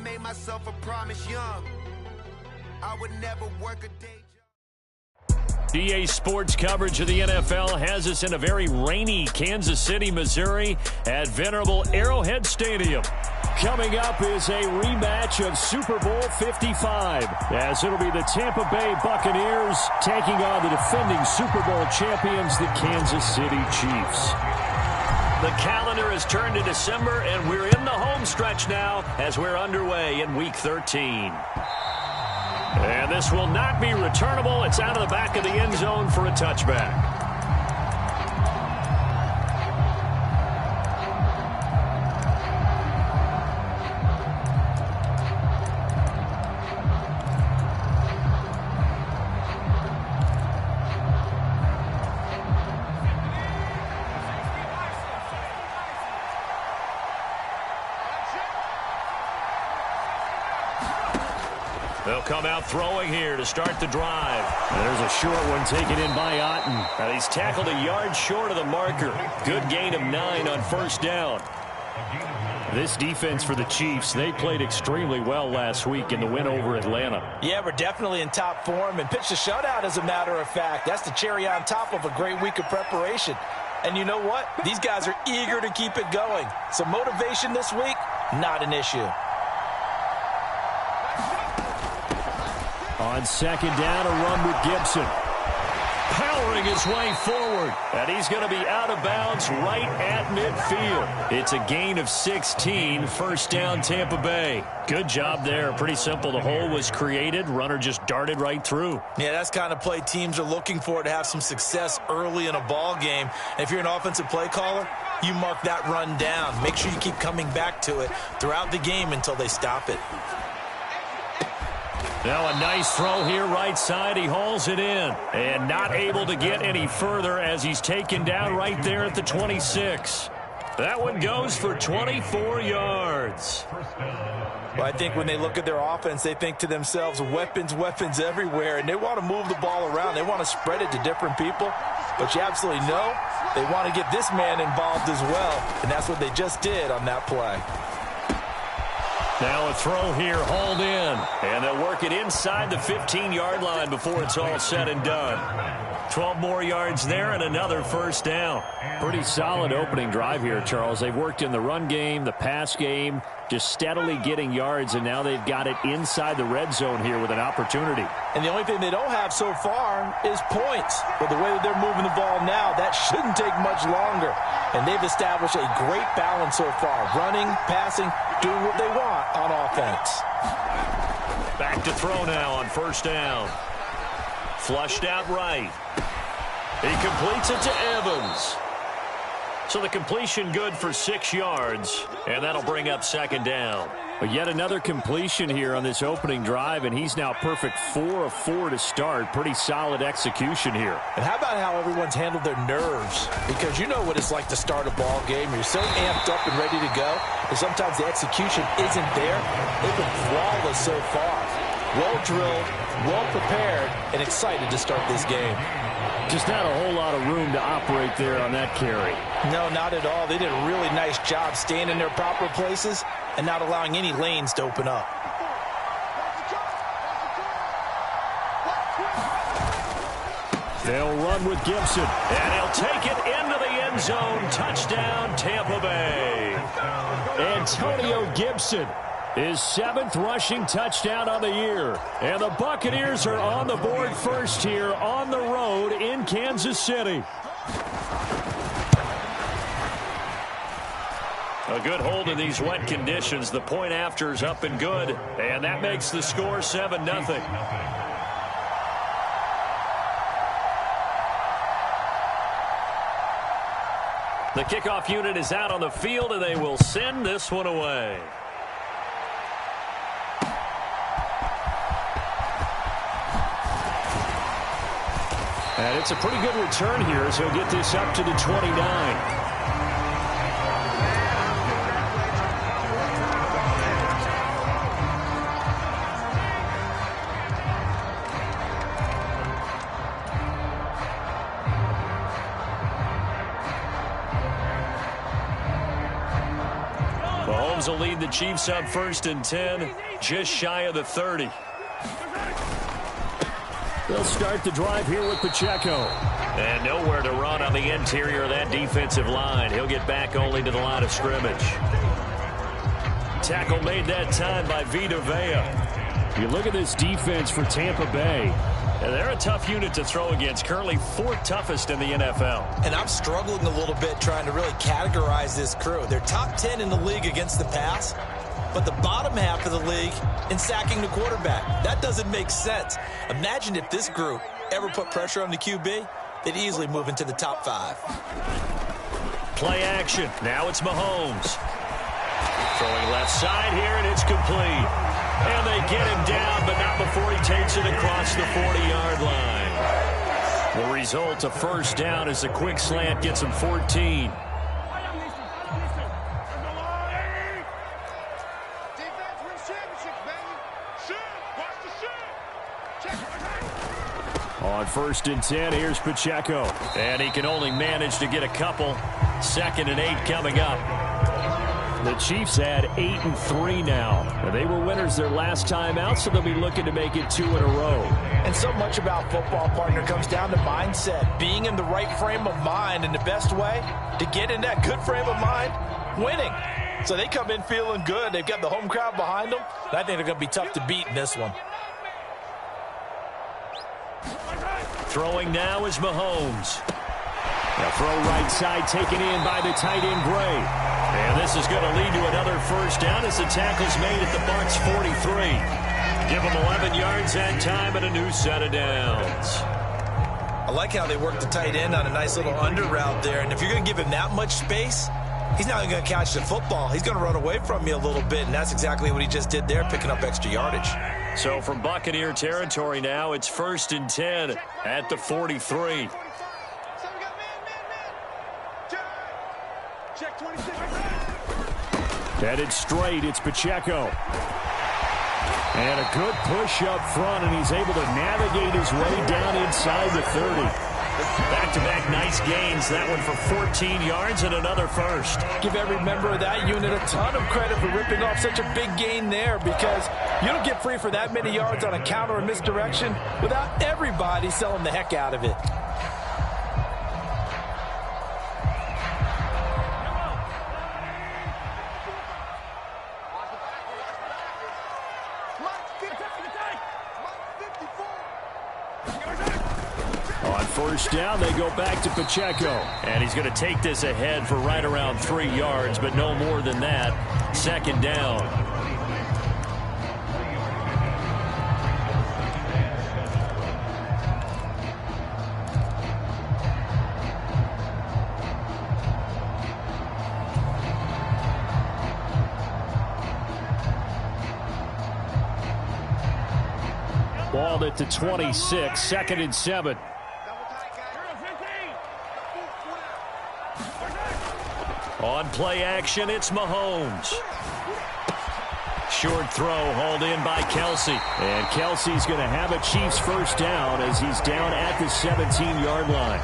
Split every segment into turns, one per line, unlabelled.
made myself a promise young. I would never work a day job.
DA Sports coverage of the NFL has us in a very rainy Kansas City, Missouri at venerable Arrowhead Stadium. Coming up is a rematch of Super Bowl 55, as it'll be the Tampa Bay Buccaneers taking on the defending Super Bowl champions, the Kansas City Chiefs. The calendar has turned to December, and we're in the home stretch now as we're underway in Week 13. And this will not be returnable. It's out of the back of the end zone for a touchback. They'll come out throwing here to start the drive. And there's a short one taken in by Otten. And he's tackled a yard short of the marker. Good gain of 9 on first down. This defense for the Chiefs, they played extremely well last week in the win over Atlanta.
Yeah, we're definitely in top form and pitched a shutout, as a matter of fact. That's the cherry on top of a great week of preparation. And you know what? These guys are eager to keep it going. So motivation this week, not an issue.
On second down, a run with Gibson. Powering his way forward. And he's going to be out of bounds right at midfield. It's a gain of 16. First down, Tampa Bay. Good job there. Pretty simple. The hole was created. Runner just darted right through.
Yeah, that's kind of play teams are looking for to have some success early in a ball game. And if you're an offensive play caller, you mark that run down. Make sure you keep coming back to it throughout the game until they stop it.
Now a nice throw here right side. He hauls it in. And not able to get any further as he's taken down right there at the 26. That one goes for 24 yards.
Well, I think when they look at their offense, they think to themselves, weapons, weapons everywhere. And they want to move the ball around. They want to spread it to different people. But you absolutely know they want to get this man involved as well. And that's what they just did on that play.
Now a throw here, hauled in. And they'll work it inside the 15-yard line before it's all said and done. 12 more yards there and another first down. Pretty solid opening drive here, Charles. They've worked in the run game, the pass game, just steadily getting yards, and now they've got it inside the red zone here with an opportunity.
And the only thing they don't have so far is points. But the way that they're moving the ball now, that shouldn't take much longer. And they've established a great balance so far. Running, passing, doing what they want on offense.
Back to throw now on first down. Flushed out right. He completes it to Evans. So the completion good for 6 yards, and that'll bring up second down. But yet another completion here on this opening drive, and he's now perfect 4 of 4 to start. Pretty solid execution here.
And how about how everyone's handled their nerves? Because you know what it's like to start a ball game. You're so amped up and ready to go, and sometimes the execution isn't there. They've been flawless so far. Well drilled, well prepared, and excited to start this game.
Just not a whole lot of room to operate there on that carry.
No, not at all. They did a really nice job staying in their proper places and not allowing any lanes to open up.
They'll run with Gibson, and he'll take it into the end zone. Touchdown, Tampa Bay. Antonio Gibson, his 7th rushing touchdown on the year. And the Buccaneers are on the board first here on the road in Kansas City. A good hold in these wet conditions. The point after is up and good. And that makes the score 7-0. The kickoff unit is out on the field, and they will send this one away. And it's a pretty good return here as he'll get this up to the 29. Mahomes will lead the Chiefs up 1st and 10, just shy of the 30. They'll start the drive here with Pacheco. And nowhere to run on the interior of that defensive line. He'll get back only to the line of scrimmage. Tackle made that time by Vita Vea. You look at this defense for Tampa Bay. And they're a tough unit to throw against, currently 4th toughest in the NFL.
And I'm struggling a little bit trying to really categorize this crew. They're top 10 in the league against the pass, but the bottom half of the league in sacking the quarterback. That doesn't make sense. Imagine if this group ever put pressure on the QB, they'd easily move into the top 5.
Play action. Now it's Mahomes. Throwing left side here, and it's complete. And they get him down, but not before he takes it across the 40-yard line. The result, a first down, as the quick slant gets him 14. On 1st and 10, here's Pacheco. And he can only manage to get a couple. 2nd and 8 coming up. The Chiefs had 8-3 now. They were winners their last time out, so they'll be looking to make it 2 in a row.
And so much about football, partner, comes down to mindset. Being in the right frame of mind, and the best way to get in that good frame of mind, winning. So they come in feeling good. They've got the home crowd behind them. And I think they're going to be tough to beat in this one.
Throwing now is Mahomes. The throw right side taken in by the tight end Gray. And this is going to lead to another first down as the tackle's made at the Bucs 43. Give them 11 yards that time and a new set of downs.
I like how they work the tight end on a nice little under route there. And if you're going to give him that much space, he's not going to catch the football. He's going to run away from you a little bit, and that's exactly what he just did there, picking up extra yardage.
So from Buccaneer territory now, it's 1st and 10 at the 43. Headed straight, it's Pacheco. And a good push up front, and he's able to navigate his way down inside the 30. Back-to-back nice gains. That one for 14 yards and another first.
Give every member of that unit a ton of credit for ripping off such a big gain there, because you don't get free for that many yards on a counter or misdirection without everybody selling the heck out of it.
On 1st down, they go back to Pacheco. And he's going to take this ahead for right around 3 yards, but no more than that. 2nd down. Ball at the 26, 2nd and 7. On play action, it's Mahomes. Short throw hauled in by Kelsey. And Kelsey's going to have a Chiefs first down as he's down at the 17-yard line.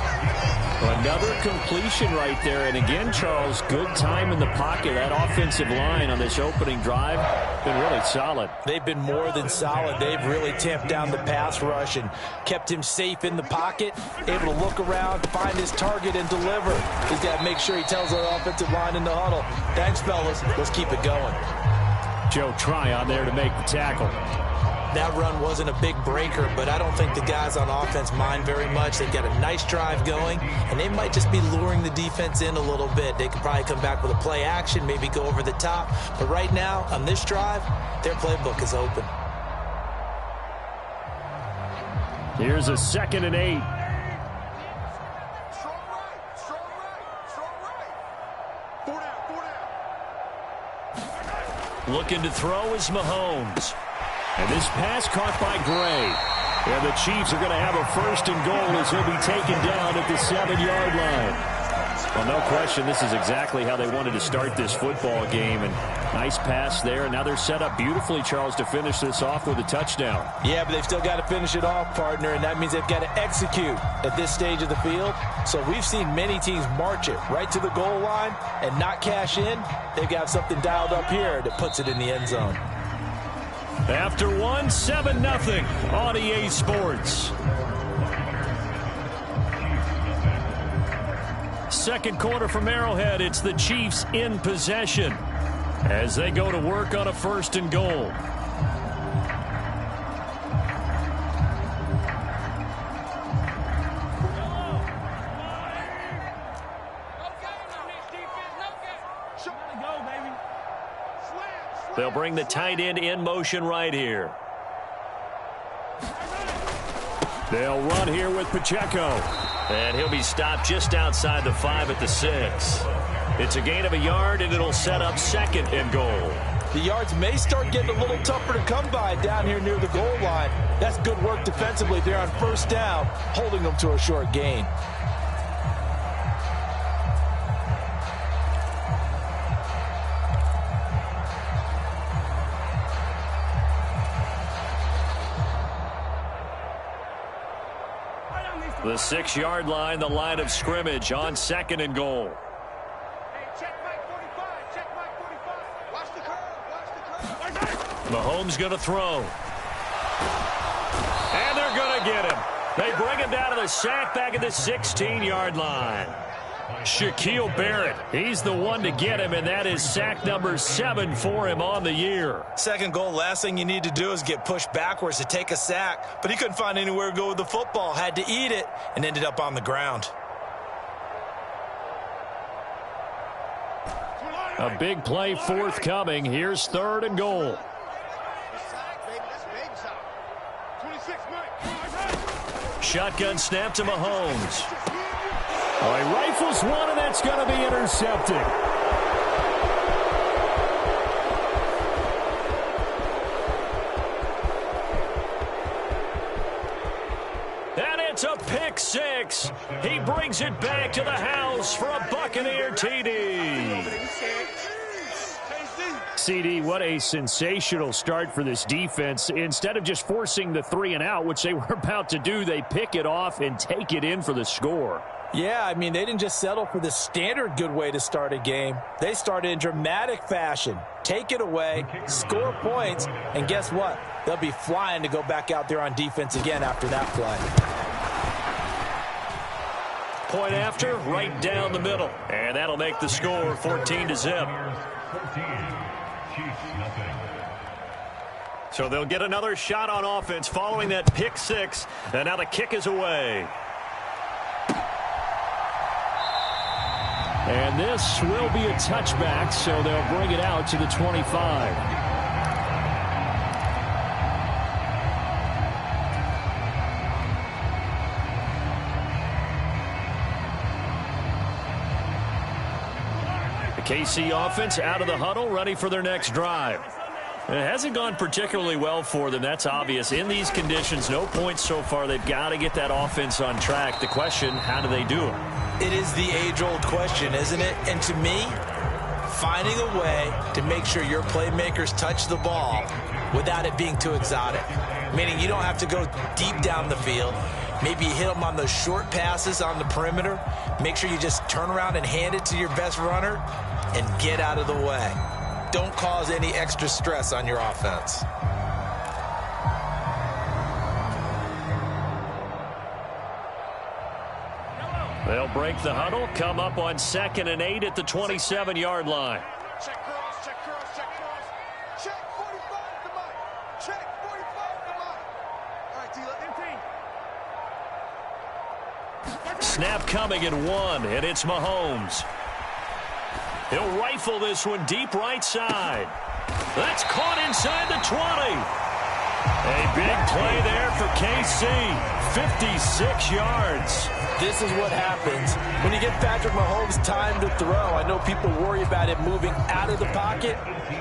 Another completion right there. And again, Charles, good time in the pocket. That offensive line on this opening drive been really solid.
They've been more than solid. They've really tamped down the pass rush and kept him safe in the pocket, able to look around, find his target, and deliver. He's got to make sure he tells the offensive line in the huddle, thanks, fellas. Let's keep it going.
Joe Tryon there to make the tackle.
That run wasn't a big breaker, but I don't think the guys on offense mind very much. They've got a nice drive going, and they might just be luring the defense in a little bit. They could probably come back with a play action, maybe go over the top. But right now, on this drive, their playbook is open.
Here's a 2nd and 8. Looking to throw is Mahomes. And this pass caught by Gray. And the Chiefs are going to have a 1st and goal as he'll be taken down at the 7-yard line. Well, no question, this is exactly how they wanted to start this football game. And Nice pass there. Now they're set up beautifully, Charles, to finish this off with a touchdown.
Yeah, but they've still got to finish it off, partner, and that means they've got to execute at this stage of the field. So we've seen many teams march it right to the goal line and not cash in. They've got something dialed up here that puts it in the end zone.
After 7-0 on EA Sports. Second quarter from Arrowhead, it's the Chiefs in possession as they go to work on a 1st and goal. They'll bring the tight end in motion right here. They'll run here with Pacheco. And he'll be stopped just outside the 5 at the 6. It's a gain of a yard, and it'll set up 2nd and goal.
The yards may start getting a little tougher to come by down here near the goal line. That's good work defensively there on 1st down, holding them to a short gain.
The 6-yard line, the line of scrimmage on 2nd and goal.
Hey, check Mike 45. Check Mike 45. Watch the curve. Watch the curve.
Mahomes going to throw. And they're going to get him. They bring him down to the sack back at the 16-yard line. Shaquille Barrett, he's the one to get him, and that is sack number 7 for him on the year.
2nd goal, last thing you need to do is get pushed backwards to take a sack. But he couldn't find anywhere to go with the football, had to eat it, and ended up on the ground.
A big play forthcoming. Here's 3rd and goal. Shotgun snap to Mahomes. Oh, he rifles one, and that's going to be intercepted. And it's a pick 6. He brings it back to the house for a Buccaneer TD. CD, what a sensational start for this defense. Instead of just forcing the 3 and out, which they were about to do, they pick it off and take it in for the score.
Yeah, I mean, they didn't just settle for the standard good way to start a game. They started in dramatic fashion. Take it away, score points, and guess what? They'll be flying to go back out there on defense again after that play.
Point after, right down the middle. And that'll make the score 14-0. So they'll get another shot on offense following that pick 6. And now the kick is away. And this will be a touchback, so they'll bring it out to the 25. The KC offense out of the huddle, ready for their next drive. It hasn't gone particularly well for them. That's obvious. In these conditions, no points so far. They've got to get that offense on track. The question, how do they do it?
It is the age-old question, isn't it? And to me, finding a way to make sure your playmakers touch the ball without it being too exotic. Meaning you don't have to go deep down the field. Maybe you hit them on those short passes on the perimeter. Make sure you just turn around and hand it to your best runner and get out of the way. Don't cause any extra stress on your offense.
They'll break the huddle, come up on 2nd and 8 at the 27-yard line.
Check cross, check cross, check cross. Check 45 to Mike. Check 45 to Mike. All right, T-Left.
Snap coming in 1, and it's Mahomes. He'll rifle this one deep right side. That's caught inside the 20. A big play there for KC. 56 yards.
This is what happens when you give Patrick Mahomes time to throw. I know people worry about him moving out of the pocket,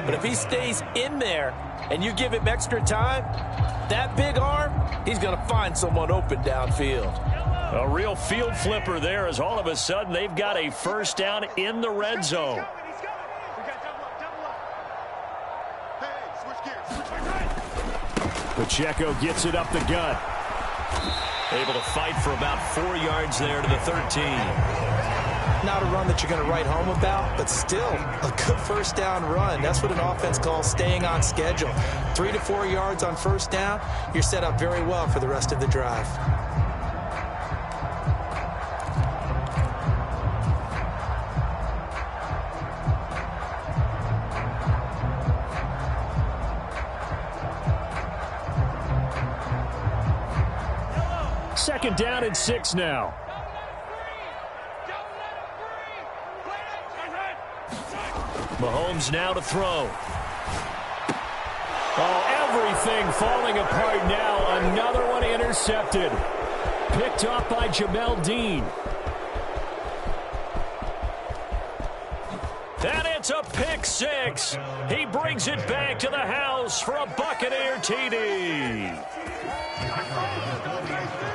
but if he stays in there and you give him extra time, that big arm, he's going to find someone open downfield.
A real field flipper there as all of a sudden they've got a 1st down in the red zone. Pacheco gets it up the gut.
Able to fight for about 4 yards there to the 13.
Not a run that you're going to write home about, but still a good first down run. That's what an offense calls staying on schedule. 3 to 4 yards on first down, you're set up very well for the rest of the drive.
Second down and 6 now. Mahomes now to throw. Oh, everything falling apart now. Another one intercepted. Picked off by Jamel Dean. And it's a pick six. He brings it back to the house for a Buccaneer TD.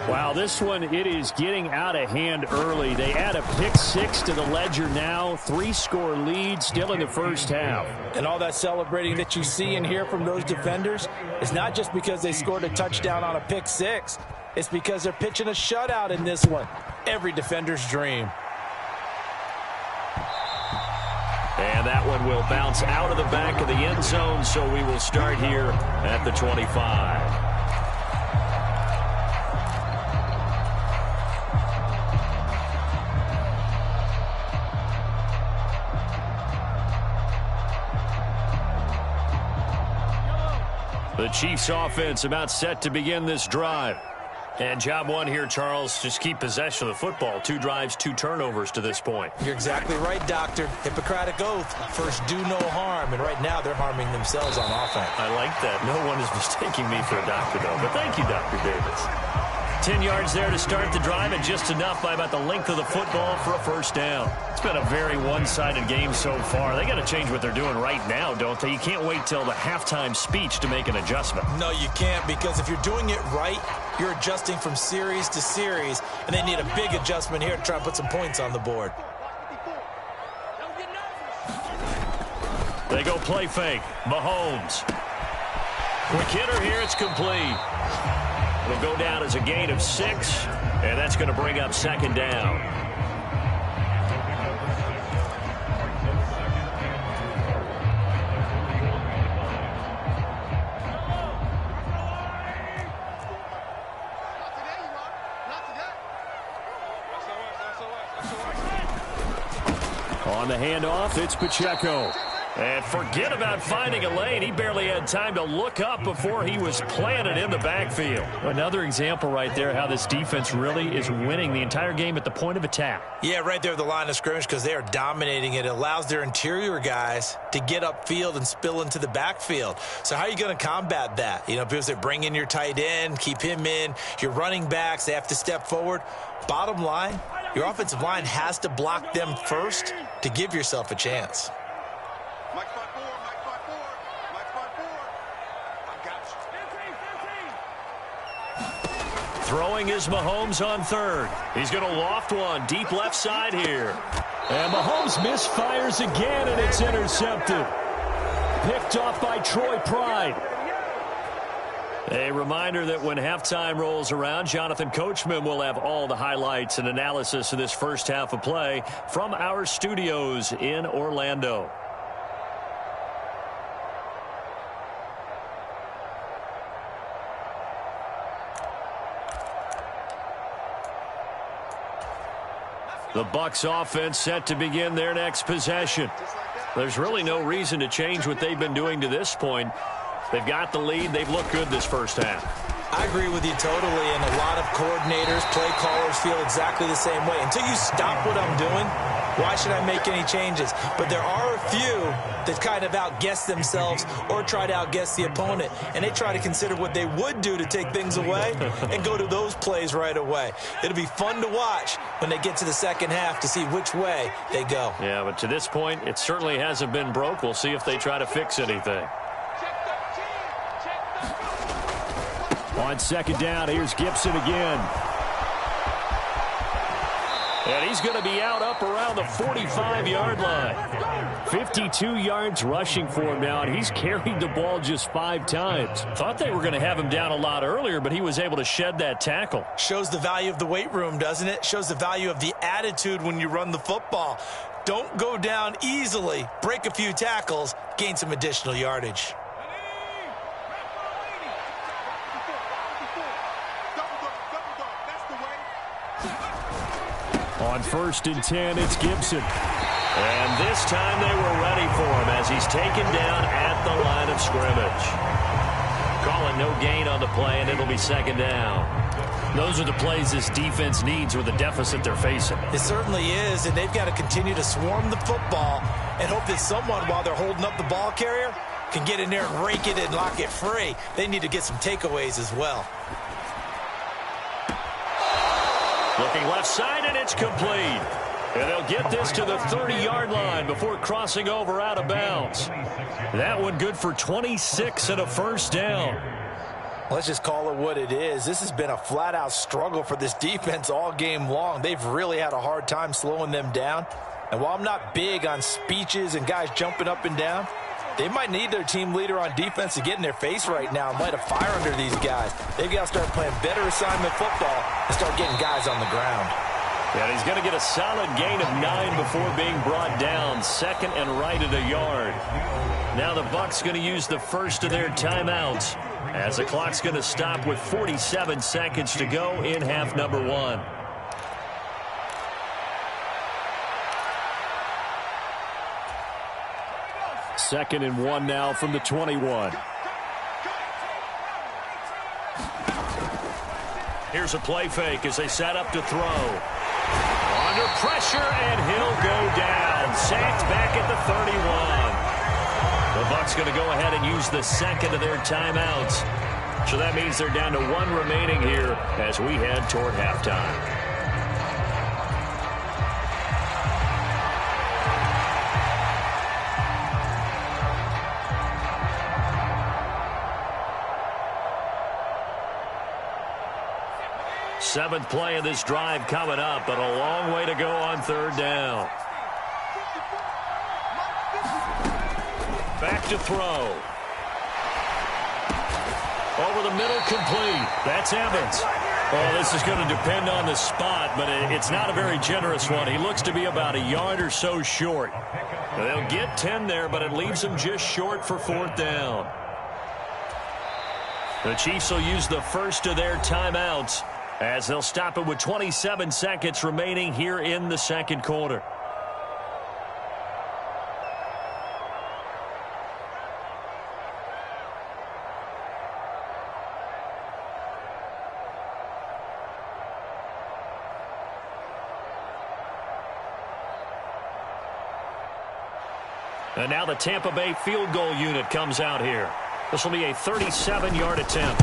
Wow, this one, it is getting out of hand early. They add a pick six to the ledger now. 3-score lead still in the first half.
And all that celebrating that you see and hear from those defenders is not just because they scored a touchdown on a pick six. It's because they're pitching a shutout in this one. Every defender's dream.
And that one will bounce out of the back of the end zone, so we will start here at the 25. The Chiefs offense about set to begin this drive. And job one here, Charles, just keep possession of the football. 2 drives, 2 turnovers to this point.
You're exactly right, Doctor. Hippocratic oath. First, do no harm. And right now, they're harming themselves on offense.
I like that. No one is mistaking me for a doctor, though. But thank you, Dr. Davis. 10 yards there to start the drive, and just enough by about the length of the football for a first down. It's been a very one-sided game so far. They got to change what they're doing right now, don't they? You can't wait till the halftime speech to make an adjustment.
No, you can't, because if you're doing it right, you're adjusting from series to series, and they need a big adjustment here to try and put some points on the board.
They go play fake. Mahomes. Quick hitter here. It's complete. It'll go down as a gain of 6, and that's going to bring up second down. On the handoff, it's Pacheco. And forget about finding a lane. He barely had time to look up before he was planted in the backfield. Another example right there how this defense really is winning the entire game at the point of attack.
Yeah, right there at the line of scrimmage, because they are dominating it. It allows their interior guys to get upfield and spill into the backfield. So how are you going to combat that? You know, because they bring in your tight end, keep him in. Your running backs, they have to step forward. Bottom line, your offensive line has to block them first to give yourself a chance.
Throwing is Mahomes on third. He's going to loft one deep left side here. And Mahomes misfires again, and it's intercepted. Picked off by Troy Pride. A reminder that when halftime rolls around, Jonathan Coachman will have all the highlights and analysis of this first half of play from our studios in Orlando. The Bucs offense set to begin their next possession. There's really no reason to change what they've been doing to this point. They've got the lead. They've looked good this first half.
I agree with you totally, and a lot of coordinators, play callers feel exactly the same way. Until you stop what I'm doing, why should I make any changes? But there are a few that kind of outguess themselves or try to outguess the opponent, and they try to consider what they would do to take things away and go to those plays right away. It'll be fun to watch when they get to the second half to see which way they go.
Yeah, but to this point, it certainly hasn't been broke. We'll see if they try to fix anything. On second down, here's Gibson again. And he's going to be out up around the 45-yard line. 52 yards rushing for him now, and he's carried the ball just 5 times. Thought they were going to have him down a lot earlier, but he was able to shed that tackle.
Shows the value of the weight room, doesn't it? Shows the value of the attitude when you run the football. Don't go down easily. Break a few tackles, gain some additional yardage.
On 1st and 10, it's Gibson. And this time they were ready for him as he's taken down at the line of scrimmage. Calling no gain on the play, and it'll be 2nd down. Those are the plays this defense needs with the deficit they're facing.
It certainly is, and they've got to continue to swarm the football and hope that someone, while they're holding up the ball carrier, can get in there and rake it and lock it free. They need to get some takeaways as well.
Looking left side, and it's complete. And they'll get this to the 30-yard line before crossing over out of bounds. That one good for 26 and a 1st down.
Let's just call it what it is. This has been a flat-out struggle for this defense all game long. They've really had a hard time slowing them down. And while I'm not big on speeches and guys jumping up and down, they might need their team leader on defense to get in their face right now and light a fire under these guys. They've got to start playing better assignment football and start getting guys on the ground.
And he's going to get a solid gain of 9 before being brought down. 2nd and right at a yard. Now the Bucs going to use the first of their timeouts as the clock's going to stop with 47 seconds to go in half number 1. Second and 1 now from the 21. Here's a play fake as they set up to throw. Under pressure, and he'll go down. Sacked back at the 31. The Bucs going to go ahead and use the 2nd of their timeouts. So that means they're down to 1 remaining here as we head toward halftime. Seventh play of this drive coming up, but a long way to go on 3rd down. Back to throw. Over the middle, complete. That's Evans. Well, this is going to depend on the spot, but it's not a very generous one. He looks to be about a yard or so short. They'll get 10 there, but it leaves them just short for 4th down. The Chiefs will use the first of their timeouts as they'll stop it with 27 seconds remaining here in the 2nd quarter. And now the Tampa Bay field goal unit comes out here. This will be a 37-yard attempt.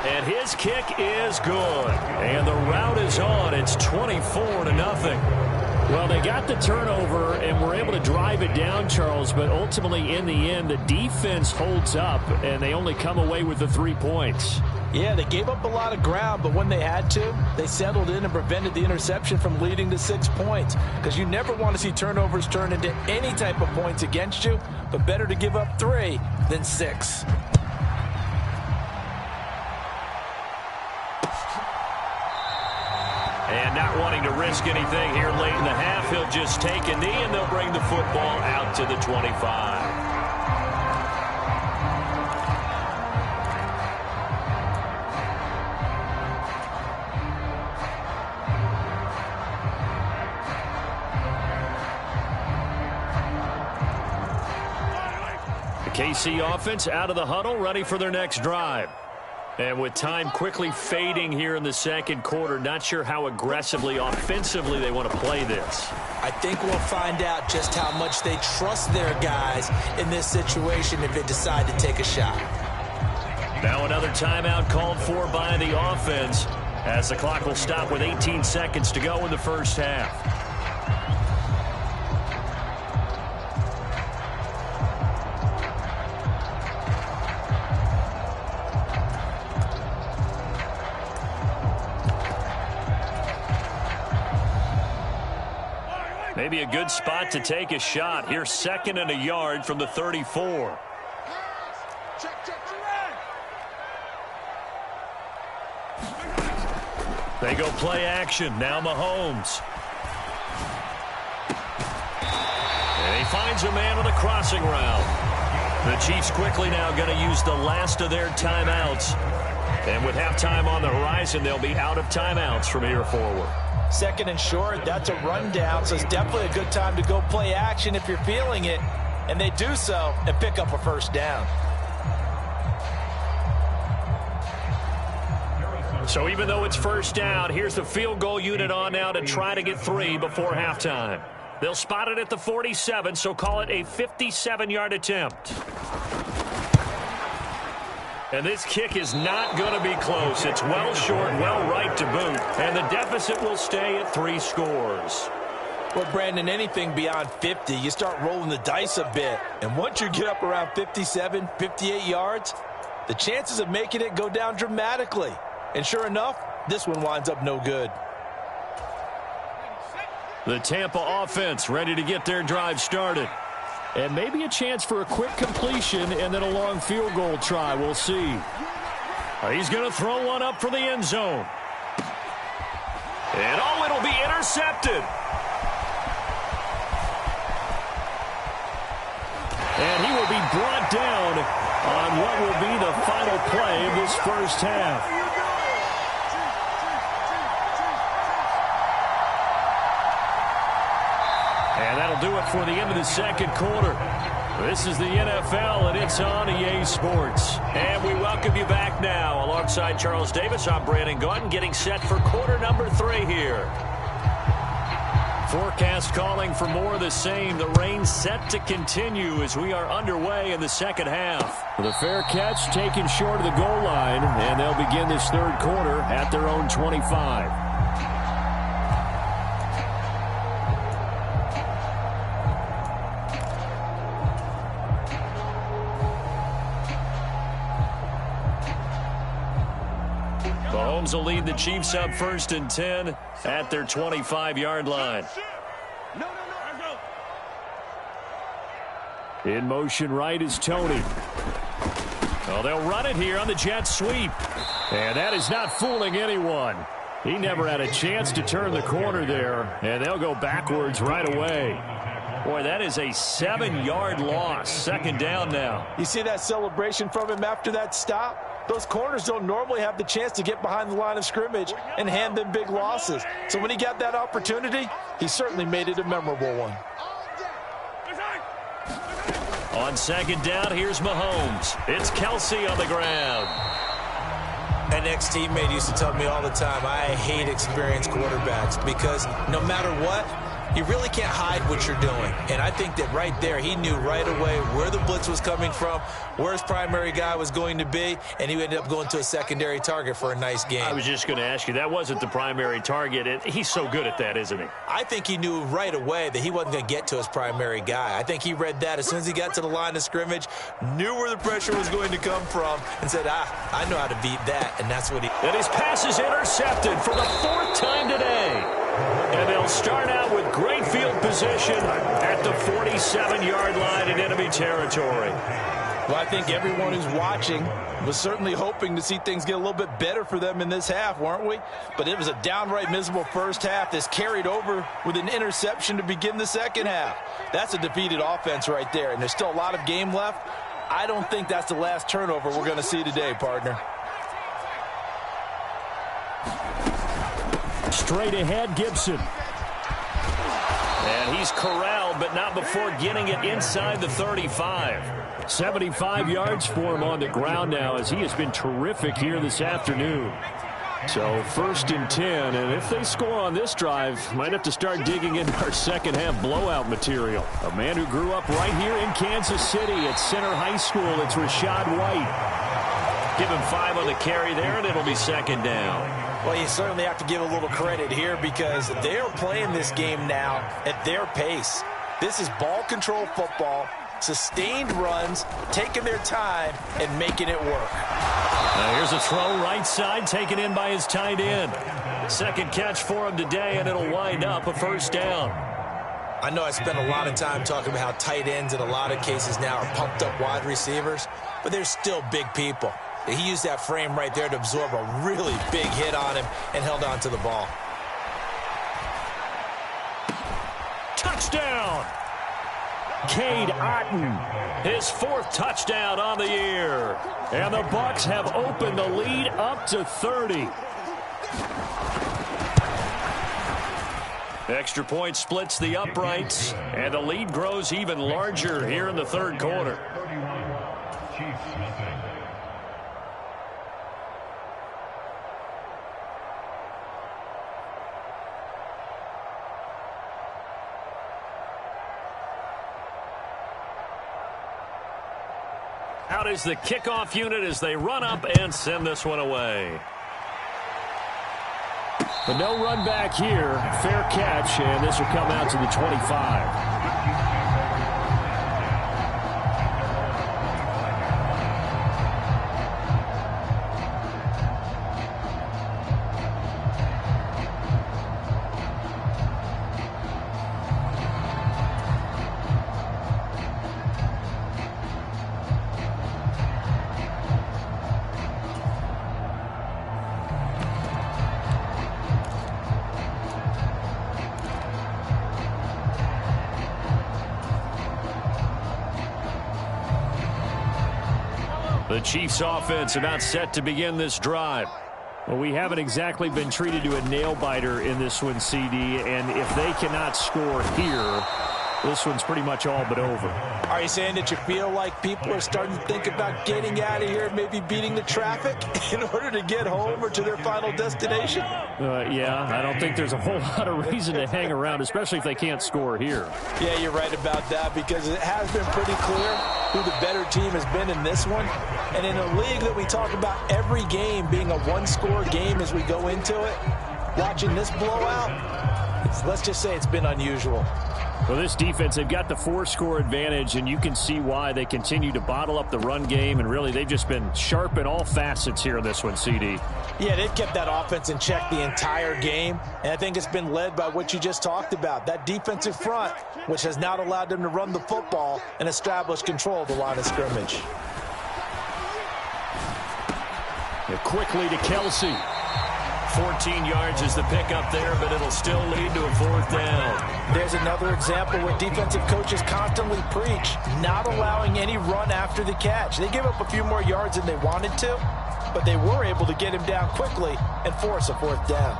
And his kick is good. And the route is on. It's 24-0. Well, they got the turnover and were able to drive it down, Charles, but ultimately in the end, the defense holds up, and they only come away with the 3 points.
Yeah, they gave up a lot of ground, but when they had to, they settled in and prevented the interception from leading to 6 points. Because you never want to see turnovers turn into any type of points against you, but better to give up 3 than 6.
And not wanting to risk anything here late in the half, he'll just take a knee, and they'll bring the football out to the 25. The KC offense out of the huddle, ready for their next drive. And with time quickly fading here in the 2nd quarter, not sure how aggressively, offensively they want to play this.
I think we'll find out just how much they trust their guys in this situation if they decide to take a shot.
Now another timeout called for by the offense as the clock will stop with 18 seconds to go in the 1st half. Maybe a good spot to take a shot. Here's 2nd and a yard from the 34. They go play action. Now Mahomes. And he finds a man on the crossing route. The Chiefs quickly now going to use the last of their timeouts. And with halftime on the horizon, they'll be out of timeouts from here forward.
2nd and short, that's a rundown, so it's definitely a good time to go play action if you're feeling it. And they do so and pick up a first down.
So even though it's first down, here's the field goal unit on now to try to get 3 before halftime. They'll spot it at the 47, so call it a 57-yard attempt. And this kick is not going to be close. It's well short, well right to boot. And the deficit will stay at 3 scores.
Well, Brandon, anything beyond 50, you start rolling the dice a bit. And once you get up around 57, 58 yards, the chances of making it go down dramatically. And sure enough, this one winds up no good.
The Tampa offense ready to get their drive started. And maybe a chance for a quick completion and then a long field goal try. We'll see. He's going to throw one up for the end zone. And oh, it'll be intercepted. And he will be brought down on what will be the final play of this first half. And that'll do it for the end of the second quarter. This is the NFL, and it's on EA Sports. And we welcome you back now. Alongside Charles Davis, I'm Brandon Gaudin, getting set for quarter number 3 here. Forecast calling for more of the same. The rain set to continue as we are underway in the second half. The fair catch taken short of the goal line, and they'll begin this third quarter at their own 25. Mahomes will lead the Chiefs up 1st and 10 at their 25-yard line. In motion right is Tony. Oh, they'll run it here on the jet sweep. And that is not fooling anyone. He never had a chance to turn the corner there, and they'll go backwards right away. Boy, that is a 7-yard loss. 2nd down now.
You see that celebration from him after that stop? Those corners don't normally have the chance to get behind the line of scrimmage and hand them big losses. So when he got that opportunity, he certainly made it a memorable one.
On 2nd down, here's Mahomes. It's Kelsey on the ground.
An ex-teammate used to tell me all the time, I hate experienced quarterbacks because no matter what, you really can't hide what you're doing. And I think that right there, he knew right away where the blitz was coming from, where his primary guy was going to be, and he ended up going to a secondary target for a nice game.
I was just going to ask you, that wasn't the primary target. He's so good at that, isn't he?
I think he knew right away that he wasn't going to get to his primary guy. I think he read that as soon as he got to the line of scrimmage, knew where the pressure was going to come from, and said, I know how to beat that, and that's what he...
And his pass is intercepted for the 4th time today. And they'll start out with great field position at the 47-yard line in enemy territory.
Well, I think everyone who's watching was certainly hoping to see things get a little bit better for them in this half, weren't we? But it was a downright miserable first half that's carried over with an interception to begin the second half. That's a defeated offense right there, and there's still a lot of game left. I don't think that's the last turnover we're going to see today, partner.
Straight ahead, Gibson. And he's corralled, but not before getting it inside the 35. 75 yards for him on the ground now as he has been terrific here this afternoon. So 1st and 10, and if they score on this drive, might have to start digging into our second half blowout material. A man who grew up right here in Kansas City at Center High School, it's Rashad White. Give him 5 on the carry there, and it'll be 2nd down.
Well, you certainly have to give a little credit here because they're playing this game now at their pace. This is ball control football, sustained runs, taking their time, and making it work.
Now here's a throw right side taken in by his tight end. 2nd catch for him today, and it'll wind up a 1st down.
I know I spent a lot of time talking about how tight ends in a lot of cases now are pumped up wide receivers, but they're still big people. He used that frame right there to absorb a really big hit on him and held on to the ball.
Touchdown! Cade Otton, his 4th touchdown on the year. And the Bucs have opened the lead up to 30. Extra point splits the uprights, and the lead grows even larger here in the 3rd quarter. Out is the kickoff unit as they run up and send this one away. But no run back here. Fair catch, and this will come out to the 25. The Chiefs offense about set to begin this drive. Well, we haven't exactly been treated to a nail-biter in this one, CD, and if they cannot score here, this one's pretty much all but over.
Are you saying that you feel like people are starting to think about getting out of here, maybe beating the traffic in order to get home or to their final destination?
Yeah, I don't think there's a whole lot of reason to hang around, especially if they can't score here.
Yeah, you're right about that, because it has been pretty clear who the better team has been in this one. And in a league that we talk about every game being a one-score game as we go into it, watching this blowout, let's just say it's been unusual.
Well, this defense, they've got the 4-score advantage, and you can see why they continue to bottle up the run game, and really they've just been sharp in all facets here in this one, CD.
Yeah, they've kept that offense in check the entire game, and I think it's been led by what you just talked about, that defensive front, which has not allowed them to run the football and establish control of the line of scrimmage.
And quickly to Kelsey.
14 yards is the pickup there, but it'll still lead to a 4th down.
There's another example where defensive coaches constantly preach not allowing any run after the catch. They gave up a few more yards than they wanted to, but they were able to get him down quickly and force a 4th down.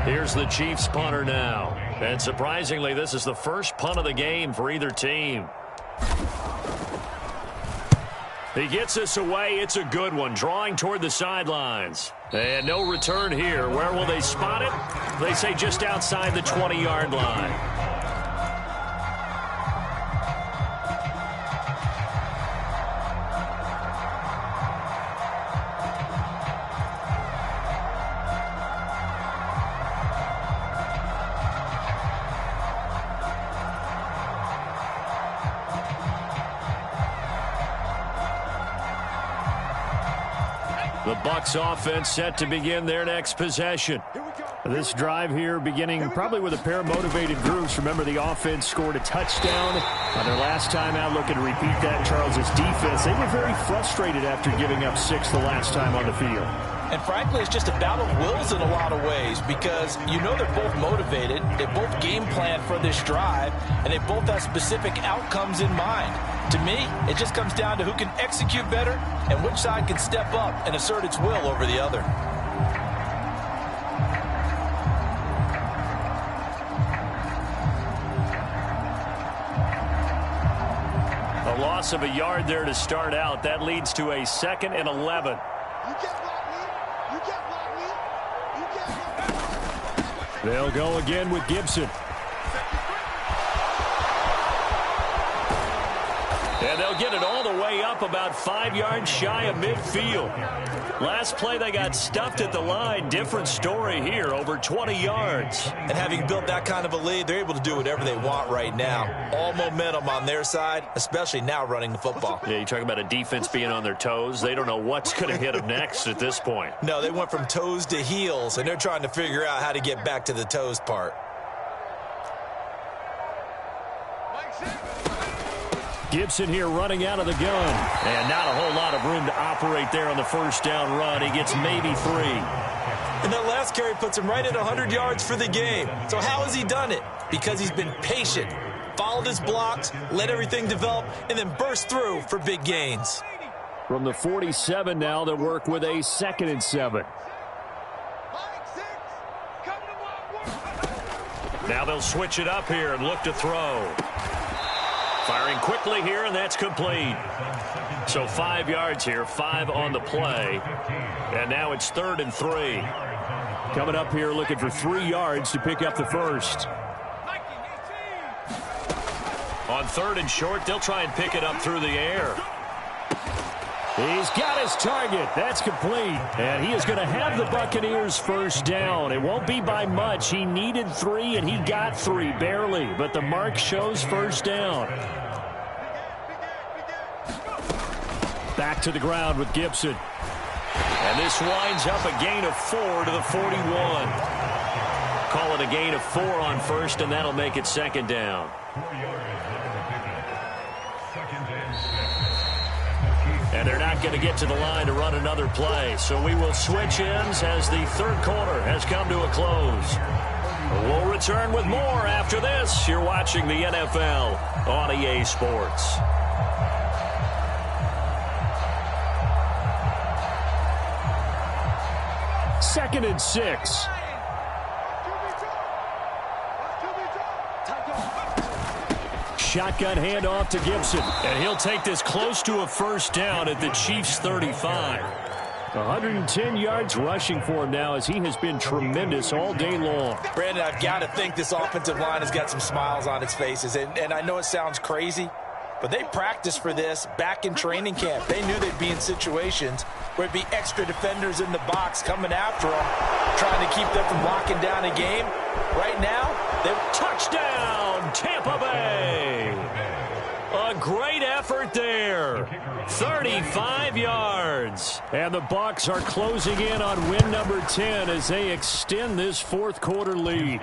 Here's the Chiefs punter now. And surprisingly, this is the first punt of the game for either team. He gets this away. It's a good one, drawing toward the sidelines. And no return here. Where will they spot it? They say just outside the 20-yard line. The Bucs offense set to begin their next possession. This drive here beginning probably with a pair of motivated groups. Remember, the offense scored a touchdown on their last time out. Looking to repeat that. Charles's defense, they were very frustrated after giving up 6 the last time on the field.
And frankly, it's just a battle of wills in a lot of ways, because you know they're both motivated, they both game plan for this drive, and they both have specific outcomes in mind. To me, it just comes down to who can execute better and which side can step up and assert its will over the other.
A loss of a yard there to start out. That leads to a 2nd and 11. They'll go again with Gibson. And they'll get it all the way up about 5 yards shy of midfield. Last play, they got stuffed at the line. Different story here, over 20 yards.
And having built that kind of a lead, they're able to do whatever they want right now. All momentum on their side, especially now running the football.
Yeah, you talk about a defense being on their toes. They don't know what's going to hit them next at this point.
No, they went from toes to heels, and they're trying to figure out how to get back to the toes part.
Gibson here running out of the gun. And not a whole lot of room to operate there on the first down run. He gets maybe 3.
And that last carry puts him right at 100 yards for the game. So how has he done it? Because he's been patient, followed his blocks, let everything develop, and then burst through for big gains.
From the 47 now, they'll work with a 2nd and 7. Now they'll switch it up here and look to throw. Firing quickly here, and that's complete. So 5 yards here, 5 on the play. And now it's 3rd and 3. Coming up here looking for 3 yards to pick up the first. On 3rd and short, they'll try and pick it up through the air. He's got his target. That's complete. And he is going to have the Buccaneers first down. It won't be by much. He needed 3, and he got 3, barely. But the mark shows first down. Back to the ground with Gibson. And this winds up a gain of 4 to the 41. Call it a gain of 4 on first, and that'll make it 2nd down. And they're not going to get to the line to run another play. So we will switch ends as the 3rd quarter has come to a close. We'll return with more after this. You're watching the NFL on EA Sports. Second and 6. Shotgun handoff to Gibson. And he'll take this close to a first down at the Chiefs' 35. 110 yards rushing for him now as he has been tremendous all day long.
Brandon, I've got to think this offensive line has got some smiles on its faces. And I know it sounds crazy, but they practiced for this back in training camp. They knew they'd be in situations where it'd be extra defenders in the box coming after them, trying to keep them from locking down a game. Right now,
touchdown, Tampa Bay. A great effort there. 35 yards. And the Bucs are closing in on win number 10 as they extend this 4th quarter lead.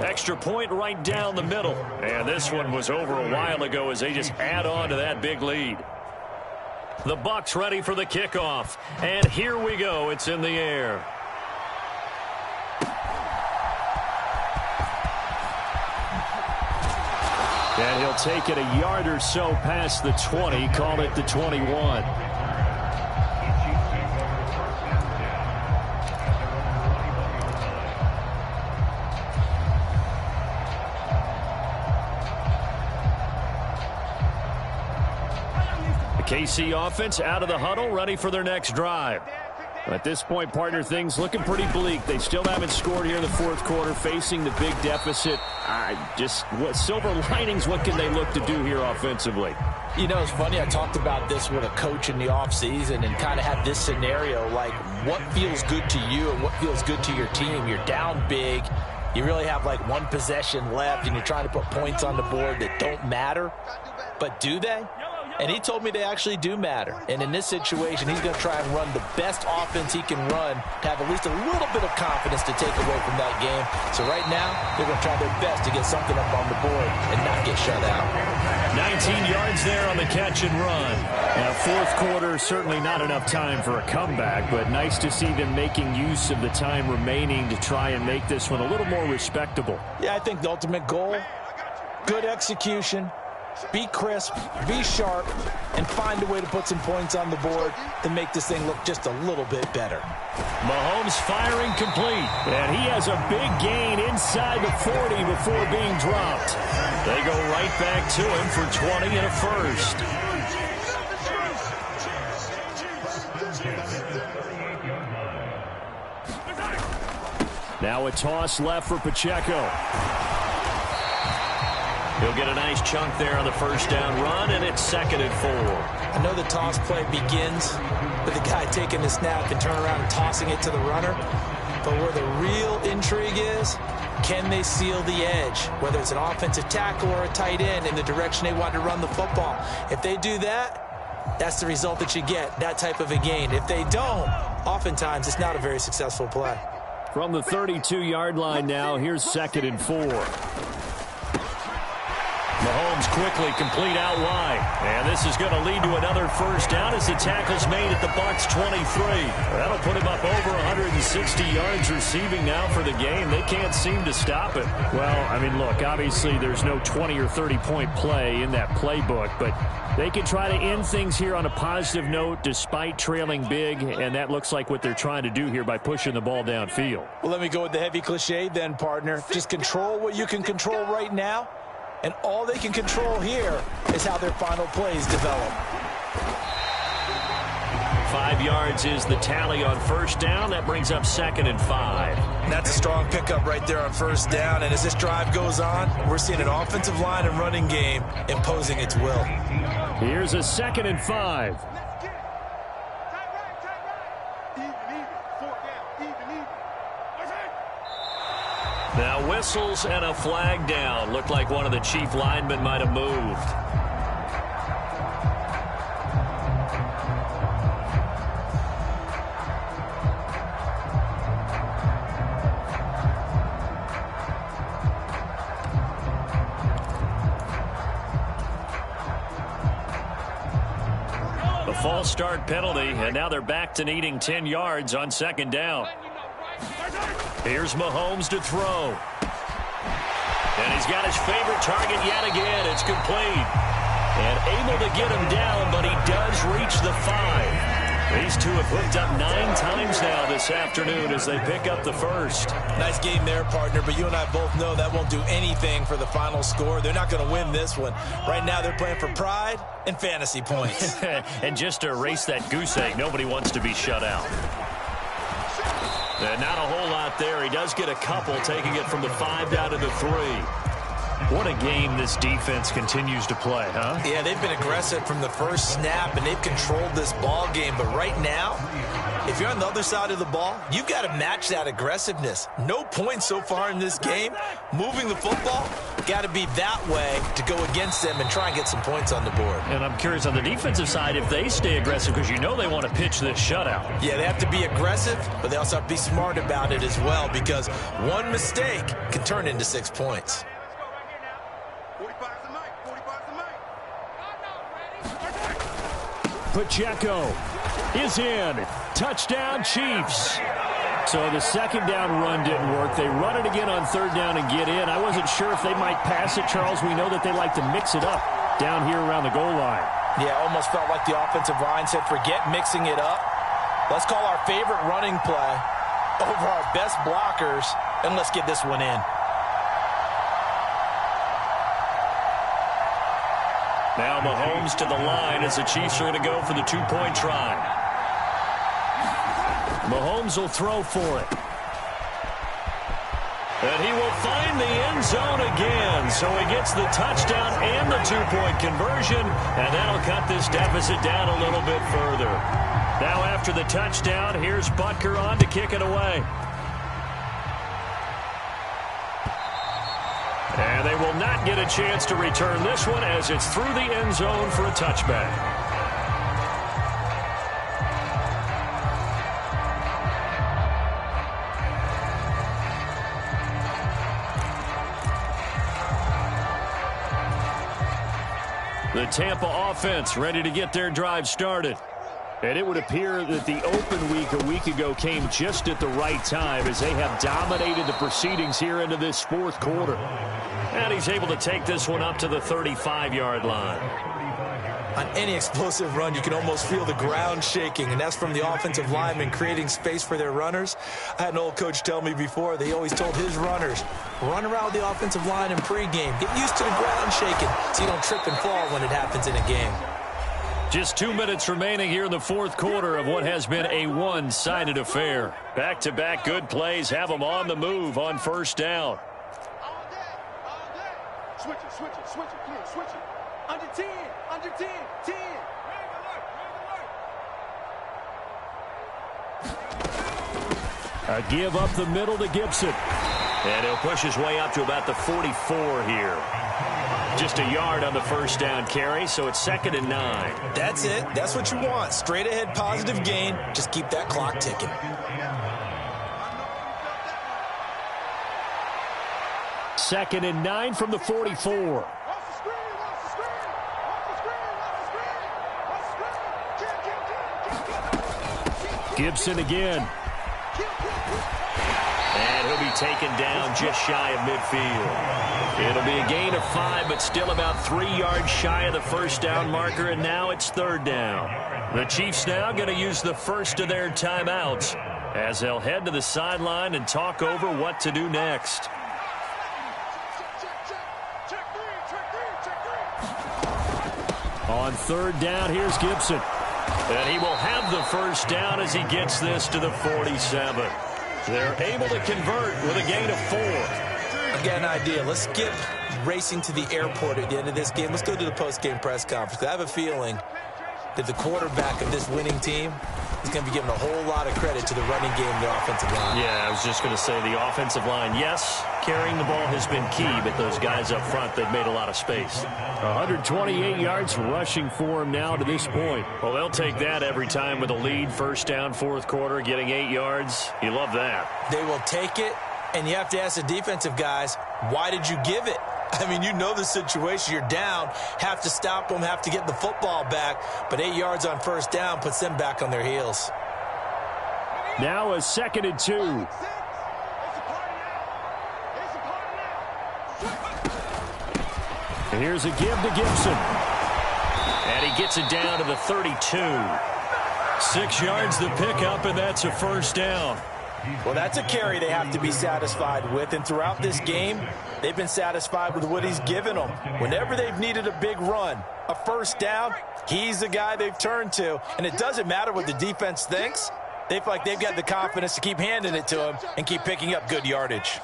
Extra point right down the middle. And this one was over a while ago as they just add on to that big lead. The Bucs ready for the kickoff. And here we go. It's in the air. And he'll take it a yard or so past the 20. Call it the 21. KC offense out of the huddle, ready for their next drive. At this point, partner, things looking pretty bleak. They still haven't scored here in the 4th quarter, facing the big deficit. What silver linings, what can they look to do here offensively?
You know, it's funny. I talked about this with a coach in the offseason and kind of had this scenario, like what feels good to you and what feels good to your team. You're down big. You really have like 1 possession left, and you're trying to put points on the board that don't matter. But do they? And he told me they actually do matter. And in this situation, he's going to try and run the best offense he can run to have at least a little bit of confidence to take away from that game. So right now, they're going to try their best to get something up on the board and not get shut out.
19 yards there on the catch and run. Now, 4th quarter, certainly not enough time for a comeback, but nice to see them making use of the time remaining to try and make this one a little more respectable.
Yeah, I think the ultimate goal, good execution, be crisp, be sharp, and find a way to put some points on the board to make this thing look just a little bit better.
Mahomes firing complete, and he has a big gain inside the 40 before being dropped. They go right back to him for 20 and a first. Now a toss left for Pacheco. He'll get a nice chunk there on the first down run, and it's 2nd and 4.
I know the toss play begins with the guy taking the snap and turning around and tossing it to the runner. But where the real intrigue is, can they seal the edge, whether it's an offensive tackle or a tight end, in the direction they want to run the football? If they do that, that's the result that you get, that type of a gain. If they don't, oftentimes it's not a very successful play.
From the 32-yard line now, here's 2nd and 4. Mahomes quickly complete out wide. And this is going to lead to another first down as the tackle's made at the Bucs 23. That'll put him up over 160 yards receiving now for the game. They can't seem to stop it. Well, I mean, look, obviously there's no 20 or 30-point play in that playbook, but they can try to end things here on a positive note despite trailing big, and that looks like what they're trying to do here by pushing the ball downfield.
Well, let me go with the heavy cliche then, partner. Just control what you can control right now. And all they can control here is how their final plays develop.
5 yards is the tally on first down. That brings up 2nd and 5.
That's a strong pickup right there on first down. And as this drive goes on, we're seeing an offensive line and running game imposing its will.
Here's a 2nd and 5. Now whistles and a flag down. Looked like one of the chief linemen might have moved. A false start penalty, and now they're back to needing 10 yards on 2nd down. Here's Mahomes to throw. And he's got his favorite target yet again. It's complete. And able to get him down, but he does reach the 5. These two have hooked up 9 times now this afternoon as they pick up the first.
Nice game there, partner, but you and I both know that won't do anything for the final score. They're not going to win this one. Right now they're playing for pride and fantasy points.
And just to erase that goose egg, nobody wants to be shut out. And not a whole lot there. He does get a couple, taking it from the 5 down to the 3. What a game this defense continues to play, huh?
Yeah, they've been aggressive from the first snap, and they've controlled this ball game. But right now, if you're on the other side of the ball, you've got to match that aggressiveness. No points so far in this game. Moving the football, got to be that way to go against them and try and get some points on the board.
And I'm curious on the defensive side if they stay aggressive, because you know they want to pitch this shutout.
Yeah, they have to be aggressive, but they also have to be smart about it as well, because one mistake can turn into 6 points.
Pacheco is in. Touchdown, Chiefs. So the 2nd down run didn't work. They run it again on 3rd down and get in. I wasn't sure if they might pass it, Charles. We know that they like to mix it up down here around the goal line.
Yeah, almost felt like the offensive line said, forget mixing it up. Let's call our favorite running play over our best blockers, and let's get this one in.
Now Mahomes to the line as the Chiefs are going to go for the 2-point try. Mahomes will throw for it. And he will find the end zone again. So he gets the touchdown and the 2-point conversion, and that'll cut this deficit down a little bit further. Now after the touchdown, here's Butker on to kick it away. And they will not get a chance to return this one as it's through the end zone for a touchback. The Tampa offense ready to get their drive started. And it would appear that the open week a week ago came just at the right time as they have dominated the proceedings here into this 4th quarter. And he's able to take this one up to the 35-yard line.
On any explosive run, you can almost feel the ground shaking, and that's from the offensive linemen creating space for their runners. I had an old coach tell me before, they always told his runners, run around the offensive line in pregame. Get used to the ground shaking so you don't trip and fall when it happens in a game.
Just 2 minutes remaining here in the 4th quarter of what has been a one-sided affair. Back-to-back good plays have them on the move on first down.
Switch it, please, switch it. Under 10, 10.
A give up the middle to Gibson.
And he'll push his way up to about the 44 here. Just a yard on the first down carry, so it's 2nd and 9.
That's it. That's what you want. Straight ahead positive gain. Just keep that clock ticking.
Second and 9 from the 44. Gibson again.
And he'll be taken down just shy of midfield. It'll be a gain of 5, but still about 3 yards shy of the first down marker, and now it's 3rd down. The Chiefs now going to use the first of their timeouts as they'll head to the sideline and talk over what to do next.
On 3rd down, here's Gibson.
And he will have the first down as he gets this to the 47. They're able to convert with a gain of 4.
I got an idea. Let's skip racing to the airport at the end of this game. Let's go to the post-game press conference. I have a feeling that the quarterback of this winning team is going to be given a whole lot of credit to the running game and the offensive line.
Yeah, I was just going to say the offensive line, yes, carrying the ball has been key, but those guys up front, they've made a lot of space.
128 yards rushing for him now to this point.
Well, they'll take that every time with a lead, first down, 4th quarter, getting 8 yards. You love that.
They will take it, and you have to ask the defensive guys, why did you give it? I mean, you know the situation. You're down, have to stop them, have to get the football back, but 8 yards on first down puts them back on their heels.
Now a 2nd and 2. And here's a give to Gibson.
And he gets it down to the 32.
6 yards the pickup, and that's a first down.
Well, that's a carry they have to be satisfied with, and throughout this game, they've been satisfied with what he's given them. Whenever they've needed a big run, a first down, he's the guy they've turned to, and it doesn't matter what the defense thinks. They feel like they've got the confidence to keep handing it to him and keep picking up good yardage.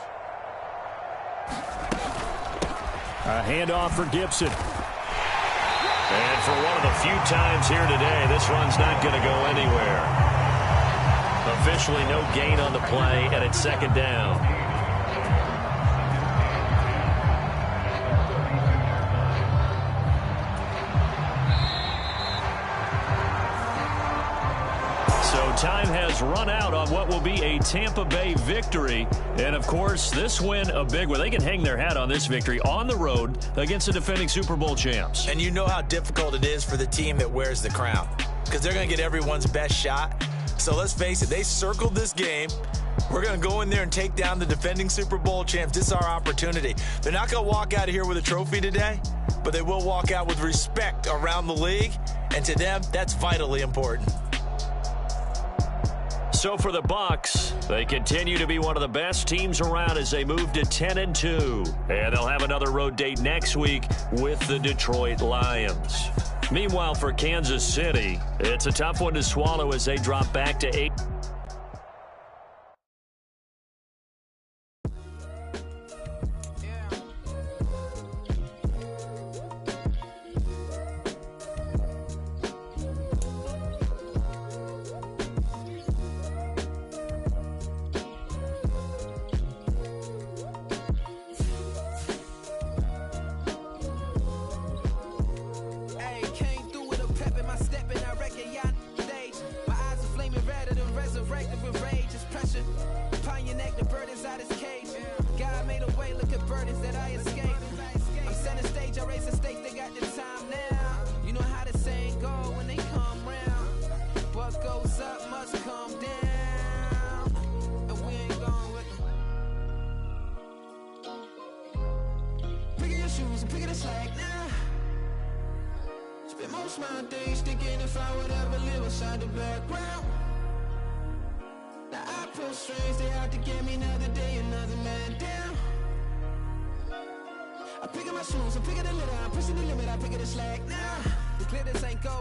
A handoff for Gibson.
And for one of the few times here today, this run's not going to go anywhere. Officially no gain on the play, and it's 2nd down. So time has run out on what will be a Tampa Bay victory. And, of course, this win a big one. They can hang their hat on this victory on the road against the defending Super Bowl champs.
And you know how difficult it is for the team that wears the crown, because they're going to get everyone's best shot. So let's face it, they circled this game. We're going to go in there and take down the defending Super Bowl champs. This is our opportunity. They're not going to walk out of here with a trophy today, but they will walk out with respect around the league. And to them, that's vitally important.
So for the Bucs, they continue to be one of the best teams around as they move to 10-2. And they'll have another road date next week with the Detroit Lions. Meanwhile, for Kansas City, it's a tough one to swallow as they drop back to 8.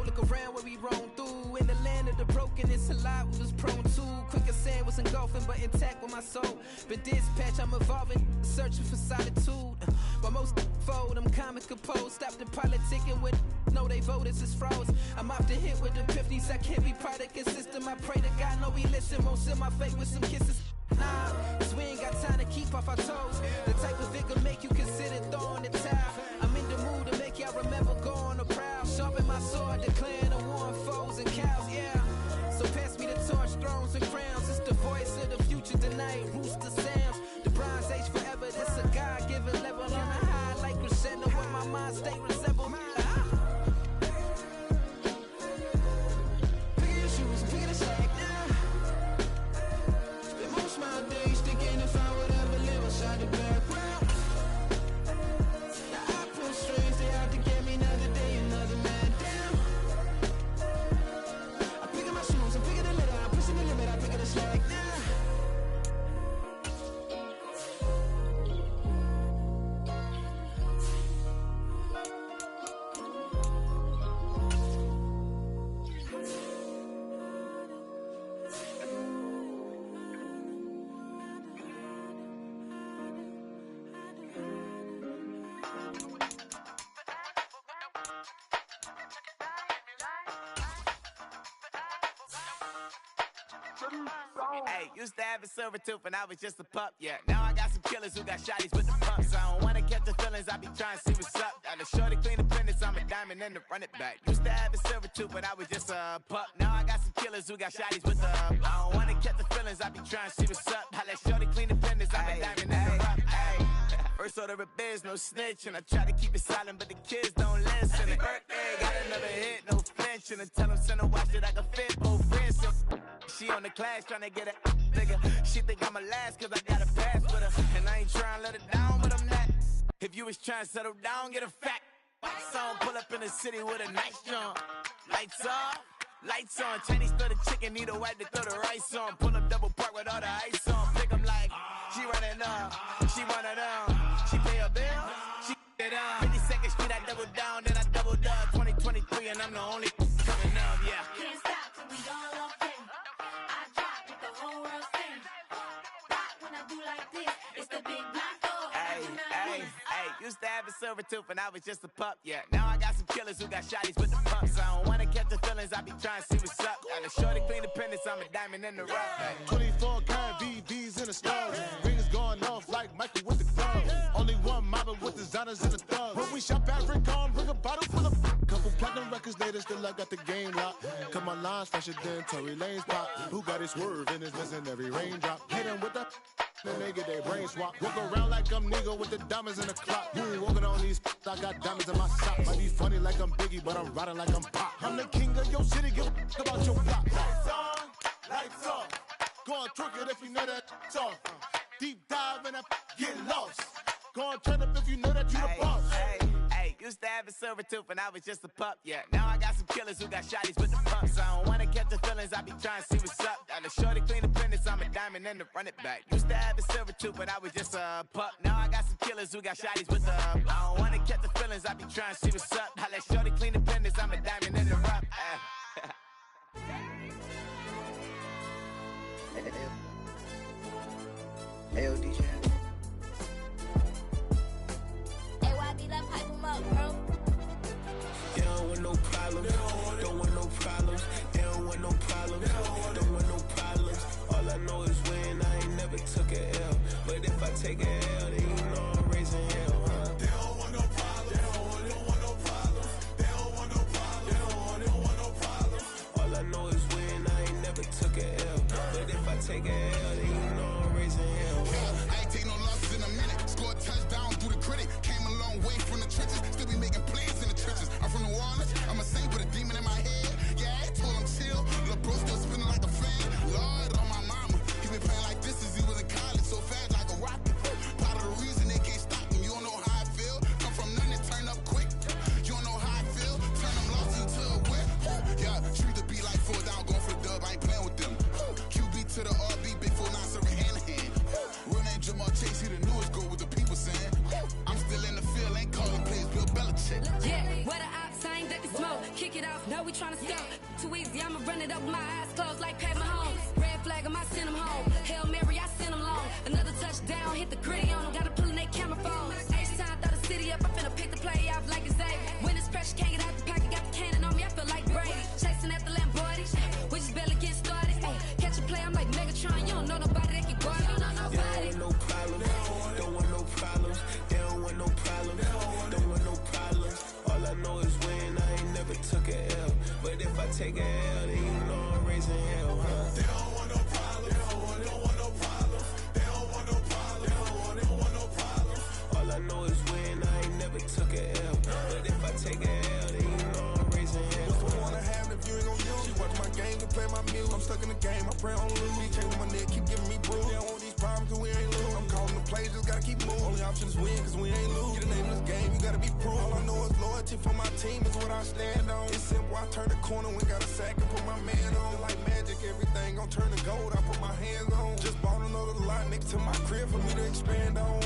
Look around where we roam through. In the land of the broken, it's a lot we was prone to. Quicker saying was engulfing, but intact with my soul. Been dispatched, I'm evolving, searching for solitude. While most fold, I'm comic composed. Stop the politicking with no, they voters is froze. I'm often hit with epiphanies, I can't be product and system. I pray to God, no, he listen, won't send my fate with some kisses. Nah, cause we ain't got time to keep off our toes. The type of it can make you consider throwing the towel. I'm in the mood to make y'all remember going to proud. Sharpen my sword, declaring the war on foes and cows, yeah. So pass me the torch, thrones and crowns. It's the voice of the future tonight, rooster sounds. The Bronze Age forever, this a God-given level. On a high like crescendo when my mind state resemble. Pick your shoes and pick the slack now. Spend most my days thinking if I would ever live outside the background. Now I pull strings, they out to get me another day, another man down. I'm picking my shoes, I'm picking the litter, I'm pushing the limit, I'm picking the slack now.
Hey, used to have a silver tooth and I was just a pup, yeah. Now I got some killers who got shotties with the pumps. I don't wanna catch the feelings, I be trying to see what's up. Got a shorty clean the pendants, I'm a diamond and to run it back. Used to have a silver tooth but I was just a pup. Now I got some killers who got shotties with the I don't wanna catch the feelings, I be trying to see what's up. I let shorty clean the pendants, I'm a diamond and to rock. First order of biz, no snitch, and I try to keep it silent, but the kids don't listen. And birthday, got another hit, no flinch, and I tell them send a watch that I can fit both wrists. She on the class trying to get a nigga. She think I'm a last cause I got a pass with her, and I ain't trying to let her down, but I'm not. If you was trying to settle down, get a fat song, pull up in the city with a nice jump. Lights off, lights on. Chinese throw the chicken, need a wipe to throw the rice on. Pull up double park with all the ice on. Pick 'em like she running up, she one of them. She pay her bill, she it up. 52nd Street, I double down, then I doubled up. 2023, and I'm the only coming up, yeah.
Can't stop till we all locked in. I drop with the whole world sing. Rock when I do like this, it's the big black door.
Hey, used to have a silver tooth and I was just a pup, yeah. Now I got some killers who got shotties with the pumps. I don't wanna catch the feelings, I be trying to see what's up. Got a shorty clean the pendants, I'm a diamond in the rough.
24 karat VVs in the stars. Rings going off like Michael with the glove. Only one mobbing with designers in the thugs. When we shop at Rick on, bring a bottle full of couple platinum records later, still I got the game locked. Come on, lines fresher than Tory Lane's pop. Who got his swerve and his missing every raindrop. Hit him with the then they get their brain swap. Walk around like I'm nigga with the diamonds in the clock. You ain't walking on these, I got diamonds in my socks. Might be funny like I'm Biggie, but I'm riding like I'm Pop. I'm the king of your city, give a about your block. Lights on, lights off. Go on, twerk it if you know that off. Deep dive and get lost. Go on, turn up if you know that you the boss.
Hey, used to have a silver tooth and I was just a pup, yeah. Now I got some killers who got shotties with the pumps. I don't wanna catch the feelings, I be trying to see what's up. Got a shorty clean the pendants, I'm a diamond and to run it back. Used to have a silver tooth but I was just a pup. Now I got some killers who got shotties with the I don't wanna catch the feelings, I be trying to see what's up. I let shorty clean the pendants, I'm a diamond and to rock.
Hey, DJ.
Like pipe 'em up, bro.
They don't want no problems. Don't want no problems. They don't want no problems. Don't want no problems. All I know is win. I ain't never took a L. But if I take a L, then you know I'm raising hell, huh?
They don't want no problems. They don't want no problems. They don't want no problems. They don't want no problems.
All I know is win. I ain't never took a L. But if I take a L, then you know I'm raising hell, huh?
I ain't take no losses in a minute. Scored touchdown through the critic. Came a long way from the trenches. Still be making plays in the trenches. I'm from New Orleans. I'm a saint with a demon in my head. Yeah, I told him chill. Lil' bro still spinning like a fan. Lord on my mama. He been playing like this since he was in college. So fast like a rocket. Part of the reason they can't stop him. You don't know how I feel. Come from nothing and turn up quick. You don't know how I feel. Turn them losses into a whip. Yeah, treat the beat like 4 down. Going for the dub. I ain't playing with them. QB to the RB. Big 4-9 serving hand to hand. Real name Jamal Chase. He the newest goal with the people saying. I'm still in the field. Ain't calling plays. Bill Belichick.
Yeah, where the ops, I ain't that smoke. Kick it off. Now we tryna scout. Too easy. I'ma run it up with my eyes closed like Pat Mahomes. Red flag tag him, I send him home. Hail Mary, I send him long. Another touchdown, hit the gritty on him. Gotta pull in they camera phone. H-time, throw the city up. I finna pick the play off like it's Xavier. When it's pressure, can't get out the pocket. Got the cannon on me, I feel like Brady. Chasing at the Lamborghini. We just barely get started. Ay, catch a play, I'm like Megatron. You don't know nobody that can guard it. You don't know nobody.
They don't want no problems. Don't want no problems. They don't want no problems. Don't want no problems. All I know is win. I ain't never took a L. But if I take a L, then you know I'm raising hell, huh?
They don't want no problems. They don't want no problems. They don't want no problems. They don't want no problems.
All I know is win. I ain't never took a L. But if I take a L, then you know I'm raising hell.
What's the one I have if you ain't gon' use? She watch my game to play my music. I'm stuck in the game. I pray on lose. These chains on my neck keep giving me bruise. They don't want these problems 'cause we ain't lose. I'm calling the plays, just gotta keep moving. Only option is win 'cause we ain't lose. Get a name in this game, you gotta be proved. All I know is loyalty for my team is what I stand on. It's simple. I turn the corner, we got a sack and put my man on. Like magic, everything gon' turn to gold. I put my hands on. Just bought another lot next to my crib for me to expand on.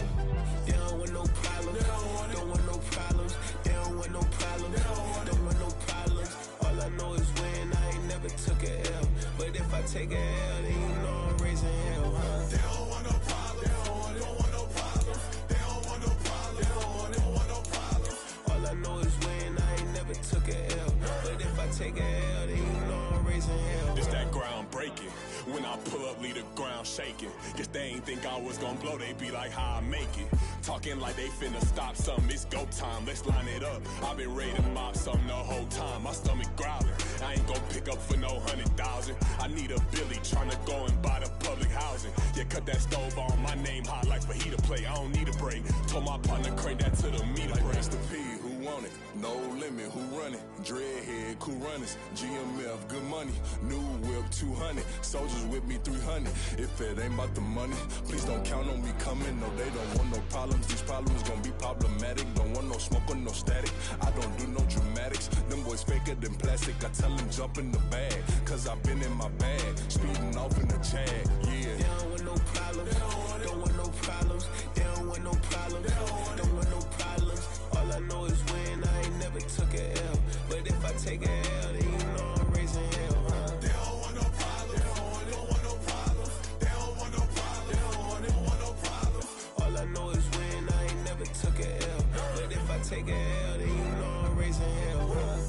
They don't want no problems. Don't want no problems. They don't want no problems. Don't want no problems. All I know is win. I ain't never took a L. But if I take a L, then you know I'm raising hell, huh?
They don't want no problems. They don't want no problems. They don't want no problems. They don't want no problems.
All I know is win. I ain't never took a L. But if I take a L, then you know I'm raising hell.
It's that ground breaking. When I pull up, leave the ground shaking. Guess they ain't think I was gonna blow, they be like, how I make it. Talking like they finna stop something, it's go time, let's line it up. I've been ready to mop something the whole time, my stomach growling. I ain't gon' pick up for no 100,000. I need a Billy tryna go and buy the public housing. Yeah, cut that stove on, my name hot like fajita play. I don't need a break. Told my partner crank that to the meter break.
Mr. P, who want it? No limit, who run it? Dreadhead, cool runners, GMF, good money. New whip, 200. Soldiers with me, 300. If it ain't about the money, please don't count on me coming. No, they don't want no problems. These problems gon' be problematic. Don't want no smoke or no static. I don't do no dramatics. Them boys faker than plastic. I tell them jump in the bag, 'cause I've been in my bag. Speeding off in the Jag, yeah.
They don't want no problems. Don't want no problems. They don't want no problems. Don't want no problems. All I know is win. I ain't never took a L. But if I take a L, then you know I'm raising hell, huh?
They don't want no problems. They don't want no problems. They don't want no problems. They don't want no problems.
All I know is win. I ain't never took a L. But if I take a L, then you know I'm raising hell, huh?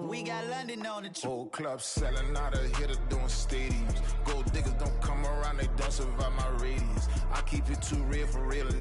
We got London on the trip.
Whole club selling out of hitter doing stadiums. Gold diggers don't come around, they don't survive my radius. I keep it too real for real, and